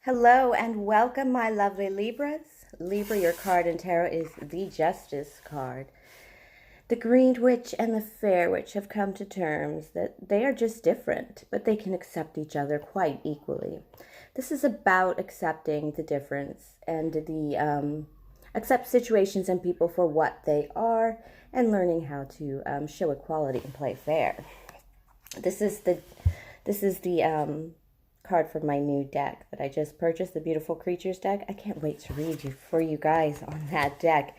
Hello and welcome, my lovely Libras. Libra, your card in tarot is the Justice card. The Green Witch and the Fair Witch have come to terms that they are just different, but they can accept each other quite equally. This is about accepting the difference and the accept situations and people for what they are and learning how to show equality and play fair. This is the card from my new deck that I just purchased, the Beautiful Creatures deck. I can't wait to read for you guys on that deck.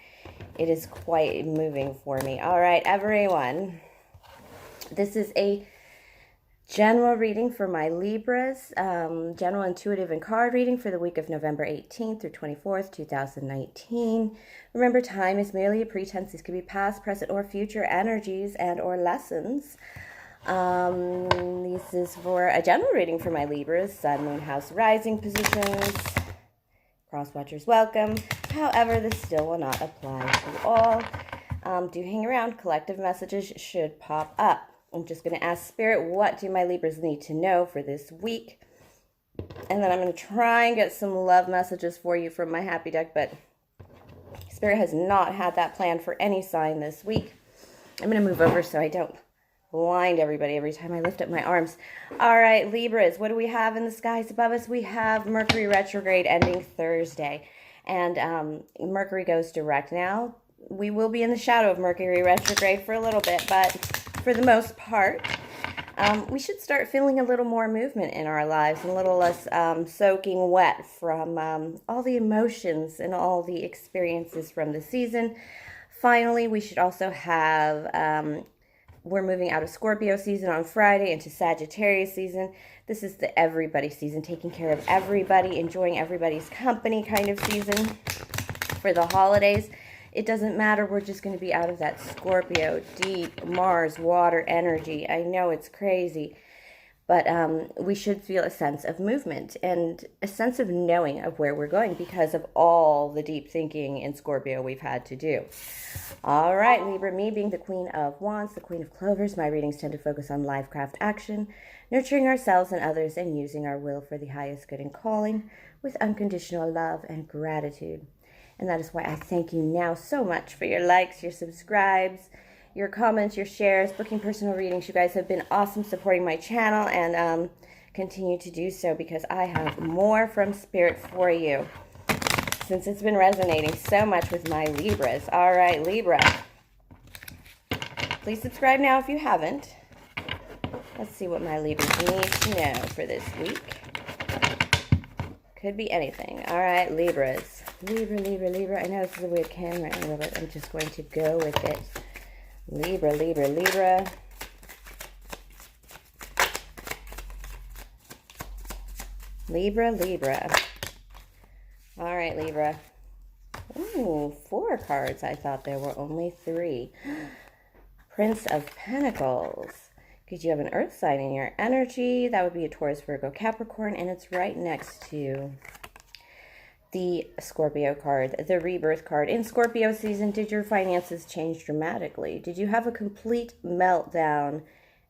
It is quite moving for me. All right, everyone. This is a general reading for my Libras, general intuitive and card reading for the week of November 18th through 24th, 2019. Remember, time is merely a pretense. These could be past, present, or future energies and or lessons. This is for a general reading for my Libras, Sun, Moon, House, Rising positions. Cross watchers welcome. However, this still will not apply to all. Do hang around. Collective messages should pop up. I'm just going to ask Spirit, what do my Libras need to know for this week? And then I'm going to try and get some love messages for you from my happy deck, but Spirit has not had that planned for any sign this week. I'm going to move over so I don't blind everybody every time I lift up my arms. All right, Libras, what do we have in the skies above us? We have Mercury retrograde ending Thursday, and Mercury goes direct now. We will be in the shadow of Mercury retrograde for a little bit, but for the most part, we should start feeling a little more movement in our lives, and a little less soaking wet from all the emotions and all the experiences from the season. Finally, we should also have we're moving out of Scorpio season on Friday into Sagittarius season. This is the everybody season, taking care of everybody, enjoying everybody's company kind of season for the holidays. It doesn't matter. We're just going to be out of that Scorpio, deep Mars, water energy. I know it's crazy, but we should feel a sense of movement and a sense of knowing of where we're going because of all the deep thinking in Scorpio we've had to do. All right, Libra, me being the Queen of Wands, the Queen of Clovers, my readings tend to focus on life, craft, action, nurturing ourselves and others, and using our will for the highest good and calling with unconditional love and gratitude. And that is why I thank you now so much for your likes, your subscribes, your comments, your shares, booking personal readings. You guys have been awesome supporting my channel, and continue to do so because I have more from Spirit for you, since it's been resonating so much with my Libras. All right, Libra. Please subscribe now if you haven't. Let's see what my Libras need to know for this week. Could be anything. All right, Libras. Libra, Libra, Libra. I know this is a weird camera angle, but I'm just going to go with it. Libra, Libra, Libra. Libra, Libra. All right, Libra. Ooh, 4 cards. I thought there were only 3. Prince of Pentacles. Because you have an earth sign in your energy. That would be a Taurus, Virgo, Capricorn. And it's right next to the Scorpio card, the rebirth card. In Scorpio season, did your finances change dramatically? Did you have a complete meltdown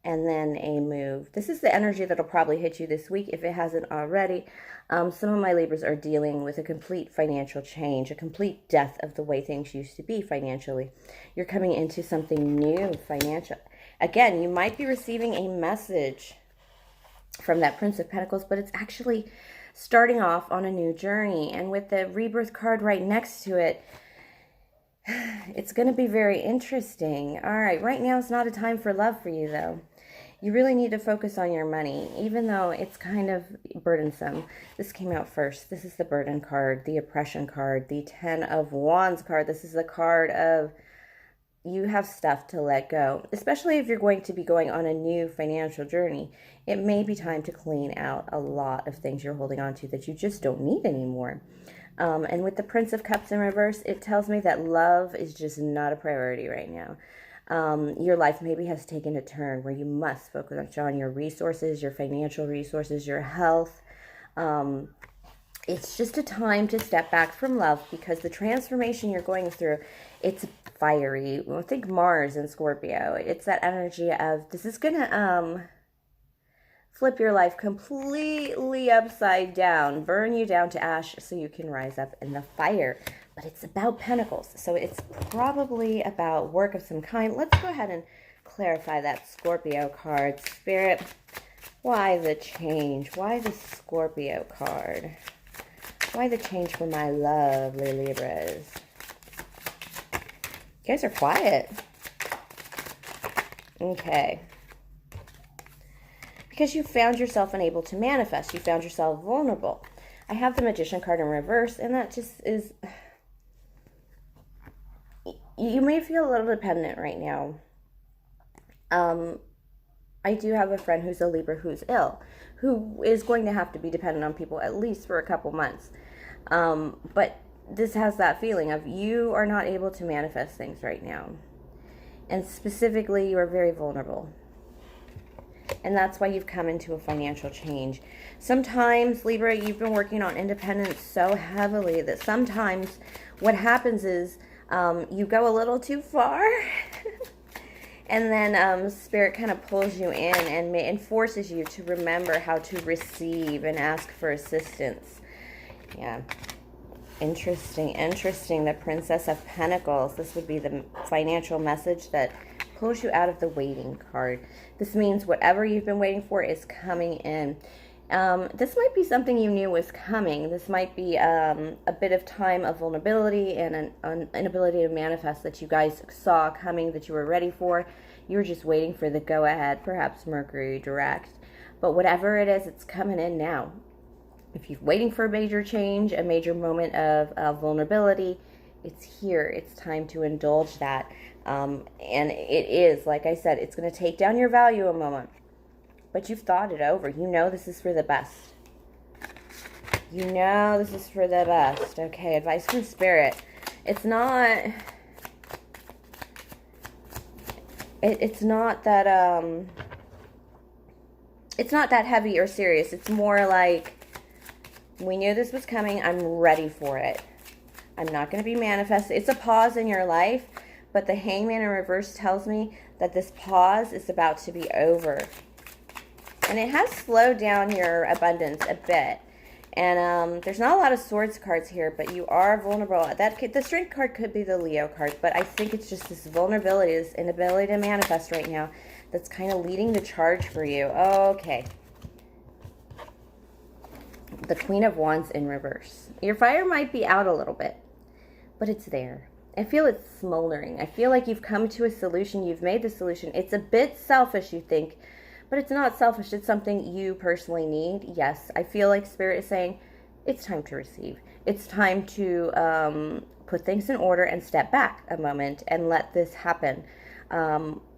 and then a move? This is the energy that'll probably hit you this week if it hasn't already. Some of my Libras are dealing with a complete financial change, a complete death of the way things used to be financially. You're coming into something new financial. Again, you might be receiving a message from that Prince of Pentacles, but it's actually starting off on a new journey. And with the rebirth card right next to it, it's going to be very interesting. All right, right now it's not a time for love for you, though. You really need to focus on your money, even though it's kind of burdensome. This came out first. This is the burden card, the oppression card, the 10 of Wands card. This is the card of you have stuff to let go, especially if you're going to be going on a new financial journey. It may be time to clean out a lot of things you're holding on to that you just don't need anymore. And with the Prince of Cups in reverse, it tells me that love is just not a priority right now. Your life maybe has taken a turn where you must focus on your resources, your financial resources, your health. It's just a time to step back from love because the transformation you're going through, it's fiery. Well, think Mars and Scorpio. It's that energy of this is going to flip your life completely upside down, burn you down to ash so you can rise up in the fire. But it's about pentacles, so it's probably about work of some kind. Let's go ahead and clarify that Scorpio card. Spirit, why the change? Why the Scorpio card? Why the change for my lovely Libras? You guys are quiet. Okay. Because you found yourself unable to manifest. You found yourself vulnerable. I have the Magician card in reverse, and that just is... You may feel a little dependent right now. I do have a friend who's a Libra who's ill, who is going to have to be dependent on people at least for a couple months. But this has that feeling of you are not able to manifest things right now. And specifically, you are very vulnerable. And that's why you've come into a financial change. Sometimes, Libra, you've been working on independence so heavily that sometimes what happens is you go a little too far. And then Spirit kind of pulls you in and forces you to remember how to receive and ask for assistance. Yeah. Interesting. The Princess of Pentacles. This would be the financial message that pulls you out of the waiting card. This means whatever you've been waiting for is coming in. This might be something you knew was coming. This might be a bit of time of vulnerability and an inability to manifest that you guys saw coming, that you were ready for. You were just waiting for the go-ahead, perhaps Mercury direct. But whatever it is, it's coming in now. If you're waiting for a major change, a major moment of vulnerability, it's here. It's time to indulge that. And it is, like I said, it's going to take down your value a moment. But you've thought it over. You know this is for the best. You know this is for the best. Okay, advice from Spirit. It's not... It's not that... It's not that heavy or serious. It's more like... We knew this was coming. I'm ready for it. I'm not going to be manifested. It's a pause in your life. But the Hangman in reverse tells me that this pause is about to be over. And it has slowed down your abundance a bit. And there's not a lot of swords cards here, but you are vulnerable. The strength card could be the Leo card, but I think it's just this vulnerability, this inability to manifest right now that's kind of leading the charge for you. Okay. The Queen of Wands in reverse. Your fire might be out a little bit, but it's there. I feel it's smoldering. I feel like you've come to a solution. You've made the solution. It's a bit selfish, you think, but it's not selfish. It's something you personally need. Yes, I feel like Spirit is saying it's time to receive. It's time to put things in order and step back a moment and let this happen.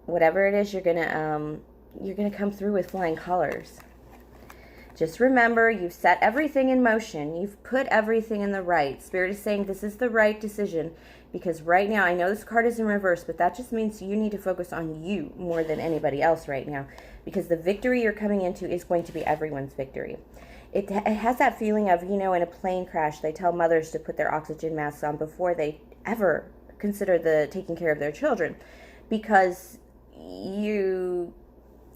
Whatever it is, you're gonna come through with flying colors. Just remember, you've set everything in motion. You've put everything in the right. Spirit is saying this is the right decision because right now, I know this card is in reverse, but that just means you need to focus on you more than anybody else right now because the victory you're coming into is going to be everyone's victory. It has that feeling of, you know, in a plane crash, they tell mothers to put their oxygen masks on before they ever consider taking care of their children because you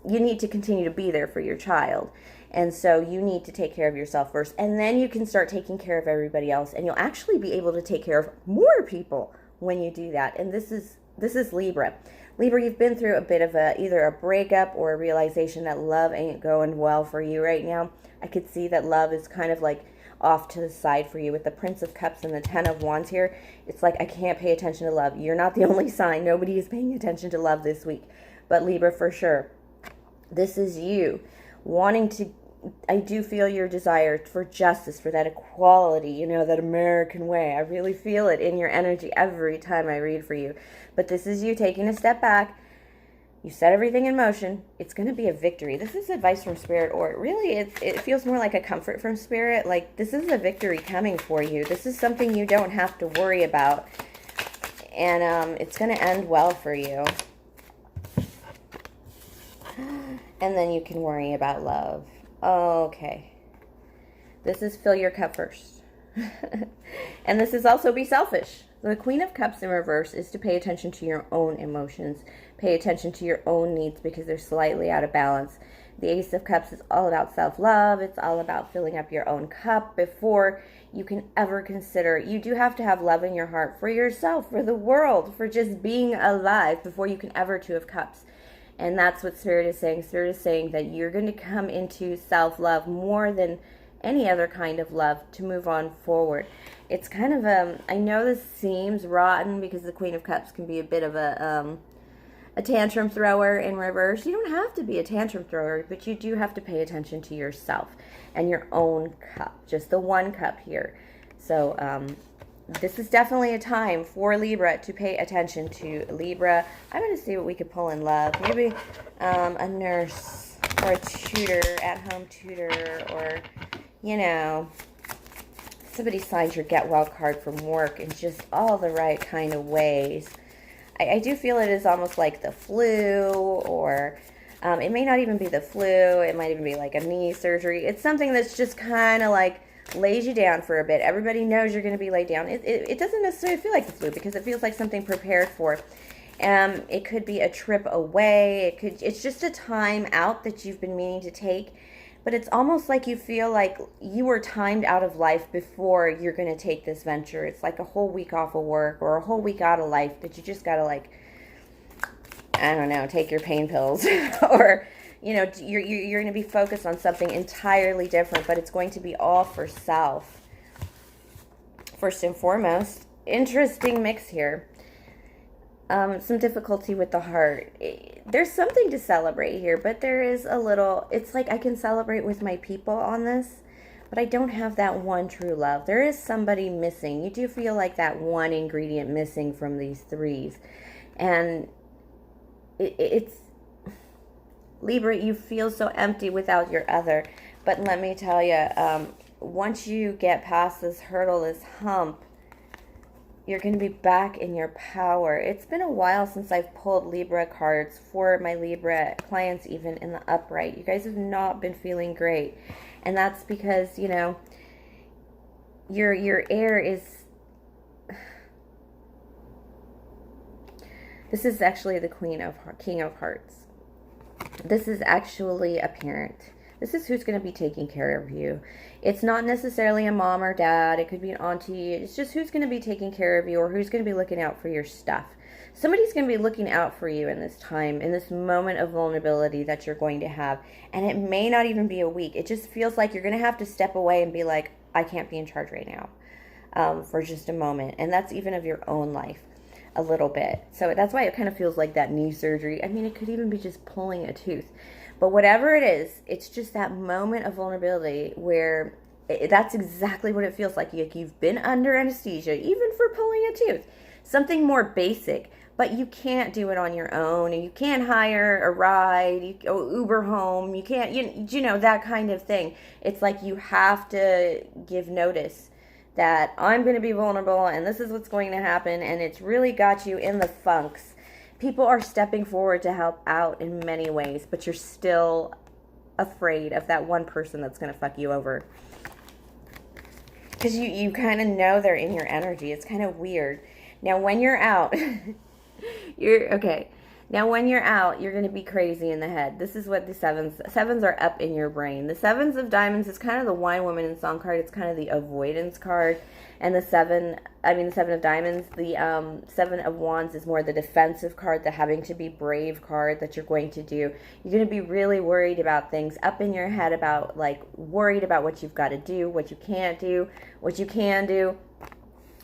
need to continue to be there for your child. And so you need to take care of yourself first. And then you can start taking care of everybody else. And you'll actually be able to take care of more people when you do that. And this is Libra. Libra, you've been through a bit of either a breakup or a realization that love ain't going well for you right now. I could see that love is kind of like off to the side for you with the Prince of Cups and the Ten of Wands here. It's like I can't pay attention to love. You're not the only sign. Nobody is paying attention to love this week. But Libra, for sure, this is you wanting to, I do feel your desire for justice, for that equality, you know, that American way. I really feel it in your energy every time I read for you. But this is you taking a step back. You set everything in motion. It's going to be a victory. This is advice from Spirit, or really it feels more like a comfort from Spirit. Like this is a victory coming for you. This is something you don't have to worry about. And it's going to end well for you. And then you can worry about love. Okay. This is fill your cup first. And this is also be selfish. The Queen of Cups in reverse is to pay attention to your own emotions. Pay attention to your own needs because they're slightly out of balance. The Ace of Cups is all about self-love. It's all about filling up your own cup before you can ever consider. You do have to have love in your heart for yourself, for the world, for just being alive before you can ever Two of Cups. And that's what Spirit is saying. Spirit is saying that you're going to come into self-love more than any other kind of love to move on forward. It's kind of I know this seems rotten because the Queen of Cups can be a bit of a tantrum thrower in reverse. You don't have to be a tantrum thrower, but you do have to pay attention to yourself and your own cup, just the one cup here. So this is definitely a time for Libra to pay attention to Libra. I'm going to see what we could pull in love. Maybe a nurse or a tutor, at-home tutor, or, you know, somebody signs your get well card from work in just all the right kind of ways. I do feel it is almost like the flu, or it may not even be the flu. It might even be like a knee surgery. It's something that's just kind of like lays you down for a bit. Everybody knows you're going to be laid down. It doesn't necessarily feel like the flu because it feels like something prepared for. It could be a trip away. It's just a time out that you've been meaning to take. But it's almost like you feel like you were timed out of life before you're going to take this venture. It's like a whole week off of work or a whole week out of life that you just got to, like, I don't know, take your pain pills. Or, you know, you're going to be focused on something entirely different, but it's going to be all for self. First and foremost, interesting mix here. Some difficulty with the heart. There's something to celebrate here, but there is a little, it's like I can celebrate with my people on this, but I don't have that one true love. There is somebody missing. You do feel like that one ingredient missing from these threes. And it's, Libra, you feel so empty without your other. But let me tell you, once you get past this hurdle, this hump, you're going to be back in your power. It's been a while since I've pulled Libra cards for my Libra clients, even in the upright. You guys have not been feeling great. And that's because, you know, your air is... This is actually the King of Hearts. This is actually a parent. This is who's going to be taking care of you. It's not necessarily a mom or dad. It could be an auntie. It's just who's going to be taking care of you, or who's going to be looking out for your stuff. Somebody's going to be looking out for you in this time, in this moment of vulnerability that you're going to have. And it may not even be a week. It just feels like you're going to have to step away and be like, I can't be in charge right now, for just a moment. And that's even of your own life. A little bit. So that's why it kind of feels like that knee surgery. I mean, it could even be just pulling a tooth. But whatever it is, it's just that moment of vulnerability where that's exactly what it feels like. You've been under anesthesia, even for pulling a tooth. Something more basic, but you can't do it on your own, and you can't hire a ride, or Uber home. You can't, you know, that kind of thing. It's like you have to give notice that I'm going to be vulnerable, and this is what's going to happen, and it's really got you in the funks. People are stepping forward to help out in many ways, but you're still afraid of that one person that's going to fuck you over. Because you kind of know they're in your energy. It's kind of weird. Now, when you're out, Now, when you're out, you're going to be crazy in the head. This is what the sevens are up in your brain. The sevens of diamonds is kind of the wine woman in song card. It's kind of the avoidance card. And the seven of diamonds, the seven of wands is more the defensive card, the having to be brave card that you're going to do. You're going to be really worried about things up in your head, about like worried about what you've got to do, what you can't do, what you can do.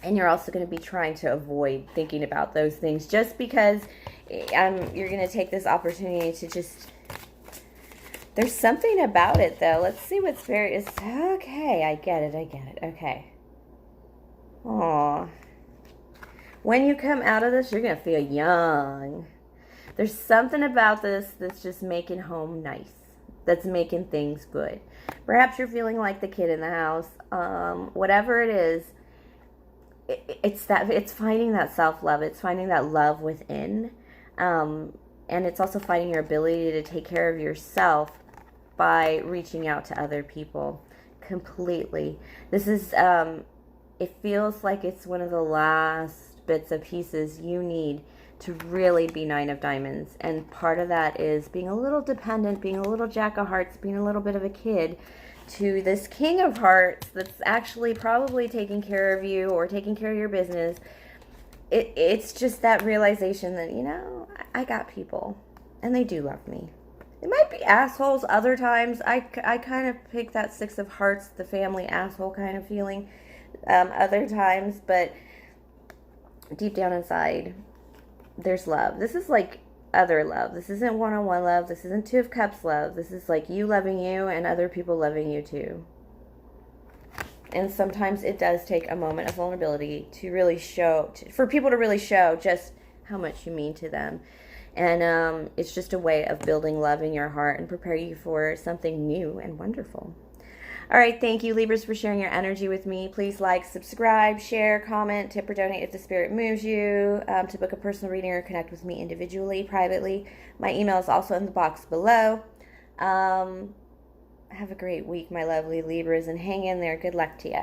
And you're also going to be trying to avoid thinking about those things just because you're going to take this opportunity to just... There's something about it, though. Let's see what Spirit is... Okay, I get it. Okay. Aww. When you come out of this, you're going to feel young. There's something about this that's just making home nice. That's making things good. Perhaps you're feeling like the kid in the house. Whatever it is, it's finding that self-love. It's finding that love within. And it's also finding your ability to take care of yourself by reaching out to other people completely. This is, it feels like it's one of the last bits of pieces you need to really be Nine of Diamonds. And part of that is being a little dependent, being a little Jack of Hearts, being a little bit of a kid to this King of Hearts that's actually probably taking care of you or taking care of your business. It's just that realization that, you know, I got people and they do love me. It might be assholes other times. I kind of pick that Six of Hearts, the family asshole kind of feeling other times, but deep down inside, there's love. This is like other love. This isn't one-on-one love. This isn't Two of Cups love. This is like you loving you and other people loving you too. And sometimes it does take a moment of vulnerability to really show, for people to really show just how much you mean to them. And it's just a way of building love in your heart and prepare you for something new and wonderful. All right, thank you, Libras, for sharing your energy with me. Please like, subscribe, share, comment, tip, or donate if the spirit moves you. To book a personal reading or connect with me individually, privately, my email is also in the box below. Have a great week, my lovely Libras, and hang in there. Good luck to you.